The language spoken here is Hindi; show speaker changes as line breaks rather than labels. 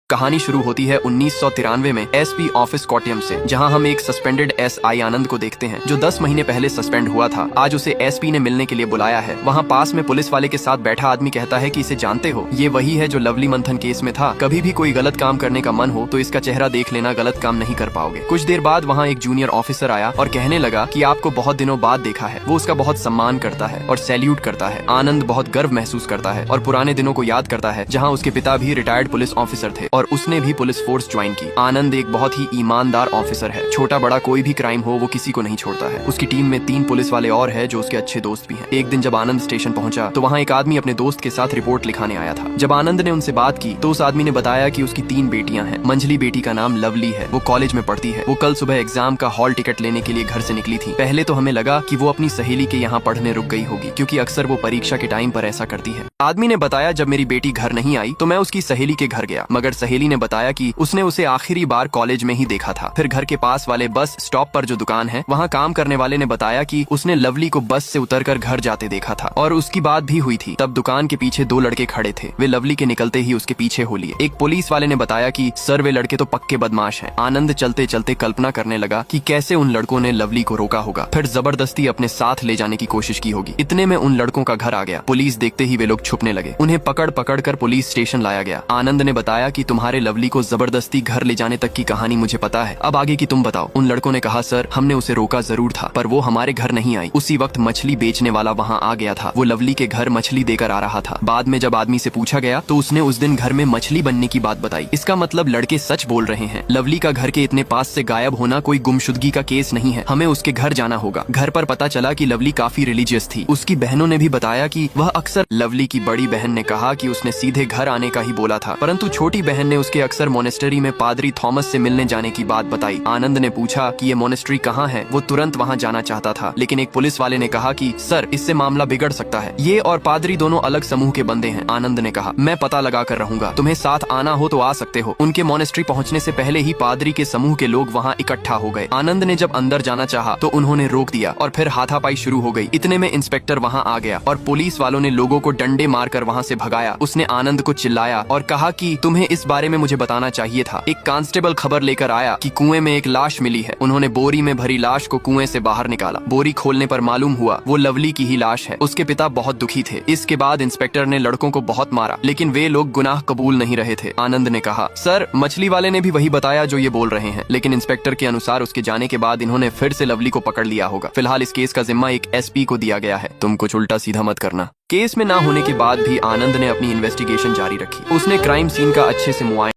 कहानी शुरू होती है 1993 में एसपी ऑफिस कोट्यम से, जहां हम एक सस्पेंडेड एसआई आनंद को देखते हैं जो 10 महीने पहले सस्पेंड हुआ था। आज उसे एसपी ने मिलने के लिए बुलाया है। वहां पास में पुलिस वाले के साथ बैठा आदमी कहता है कि इसे जानते हो, ये वही है जो लवली मंथन केस में था। कभी भी कोई गलत काम करने का मन हो तो इसका चेहरा देख लेना, गलत काम नहीं कर पाओगे। कुछ देर बाद वहाँ एक जूनियर ऑफिसर आया और कहने लगा कि आपको बहुत दिनों बाद देखा है। वो उसका बहुत सम्मान करता है और सैल्यूट करता है। आनंद बहुत गर्व महसूस करता है और पुराने दिनों को याद करता है जहाँ उसके पिता भी रिटायर्ड पुलिस ऑफिसर थे और उसने भी पुलिस फोर्स ज्वाइन की। आनंद एक बहुत ही ईमानदार ऑफिसर है। छोटा बड़ा कोई भी क्राइम हो वो किसी को नहीं छोड़ता है। उसकी टीम में 3 पुलिस वाले और है जो उसके अच्छे दोस्त भी हैं। एक दिन जब आनंद स्टेशन पहुंचा तो वहाँ एक आदमी अपने दोस्त के साथ रिपोर्ट लिखाने आया था। जब आनंद ने उनसे बात की तो उस आदमी ने बताया कि उसकी 3 बेटियां हैं। मंझली बेटी का नाम लवली है, वो कॉलेज में पढ़ती है। वो कल सुबह एग्जाम का हॉल टिकट लेने के लिए घर से निकली थी। पहले तो हमें लगा कि वो अपनी सहेली के यहाँ पढ़ने रुक गई होगी, क्योंकि अक्सर वो परीक्षा के टाइम पर ऐसा करती है। आदमी ने बताया जब मेरी बेटी घर नहीं आई तो मैं उसकी सहेली के घर गया, मगर सहेली ने बताया कि उसने उसे आखिरी बार कॉलेज में ही देखा था। फिर घर के पास वाले बस स्टॉप पर जो दुकान है वहाँ काम करने वाले ने बताया कि उसने लवली को बस से उतरकर घर जाते देखा था और उसकी बात भी हुई थी। तब दुकान के पीछे 2 लड़के खड़े थे। वे लवली के निकलते ही उसके पीछे हो लिए। एक पुलिस वाले ने बताया कि सर वे लड़के तो पक्के बदमाश हैं। आनंद चलते चलते कल्पना करने लगा कि कैसे उन लड़कों ने लवली को रोका होगा, फिर जबरदस्ती अपने साथ ले जाने की कोशिश की होगी। इतने में उन लड़कों का घर आ गया। पुलिस देखते ही वे लोग छुपने लगे। उन्हें पकड़ पकड़ कर पुलिस स्टेशन लाया गया। आनंद ने बताया कि तुम्हारे लवली को जबरदस्ती घर ले जाने तक की कहानी मुझे पता है, अब आगे की तुम बताओ। उन लड़कों ने कहा सर हमने उसे रोका जरूर था, पर वो हमारे घर नहीं आई। उसी वक्त मछली बेचने वाला वहाँ आ गया था। वो लवली के घर मछली देकर आ रहा था। बाद में जब आदमी से पूछा गया तो उसने उस दिन घर में मछली बनने की बात बताई। इसका मतलब लड़के सच बोल रहे हैं। लवली का घर के इतने पास से गायब होना कोई गुमशुदगी का केस नहीं है। हमें उसके घर जाना होगा। घर पर पता चला कि लवली काफी रिलीजियस थी। उसकी बहनों ने भी बताया कि वह अक्सर, लवली की बड़ी बहन ने कहा कि उसने सीधे घर आने का ही बोला था, परंतु छोटी बहन ने उसके अक्सर मोनेस्टरी में पादरी थॉमस से मिलने जाने की बात बताई। आनंद ने पूछा कि ये मोनेस्ट्री कहाँ है। वो तुरंत वहाँ जाना चाहता था, लेकिन एक पुलिस वाले ने कहा कि सर इससे मामला बिगड़ सकता है। ये और पादरी दोनों अलग समूह के बंदे हैं। आनंद ने कहा मैं पता लगा कर रहूंगा, तुम्हें साथ आना हो तो आ सकते हो। उनके मोनेस्ट्री पहुँचने से पहले ही पादरी के समूह के लोग वहाँ इकट्ठा हो गए। आनंद ने जब अंदर जाना चाहा तो उन्होंने रोक दिया और फिर हाथापाई शुरू हो गई। इतने में इंस्पेक्टर वहाँ आ गया और पुलिस वालों ने लोगों को डंडे मारकर वहाँ से भगाया। उसने आनंद को चिल्लाया और कहा कि तुम्हें इस बारे में मुझे बताना चाहिए था। एक कांस्टेबल खबर लेकर आया कि कुएं में एक लाश मिली है। उन्होंने बोरी में भरी लाश को कुएं से बाहर निकाला। बोरी खोलने पर मालूम हुआ वो लवली की ही लाश है। उसके पिता बहुत दुखी थे। इसके बाद इंस्पेक्टर ने लड़कों को बहुत मारा, लेकिन वे लोग गुनाह कबूल नहीं रहे थे। आनंद ने कहा सर मछली वाले ने भी वही बताया जो ये बोल रहे हैं, लेकिन इंस्पेक्टर के अनुसार उसके जाने के बाद इन्होंने फिर से लवली को पकड़ लिया होगा। फिलहाल इस केस का जिम्मा एक एसपी को दिया गया है। तुम कुछ उल्टा सीधा मत करना। केस में ना होने के बाद भी आनंद ने अपनी इन्वेस्टिगेशन जारी रखी। उसने क्राइम सीन का अच्छे से मुआयना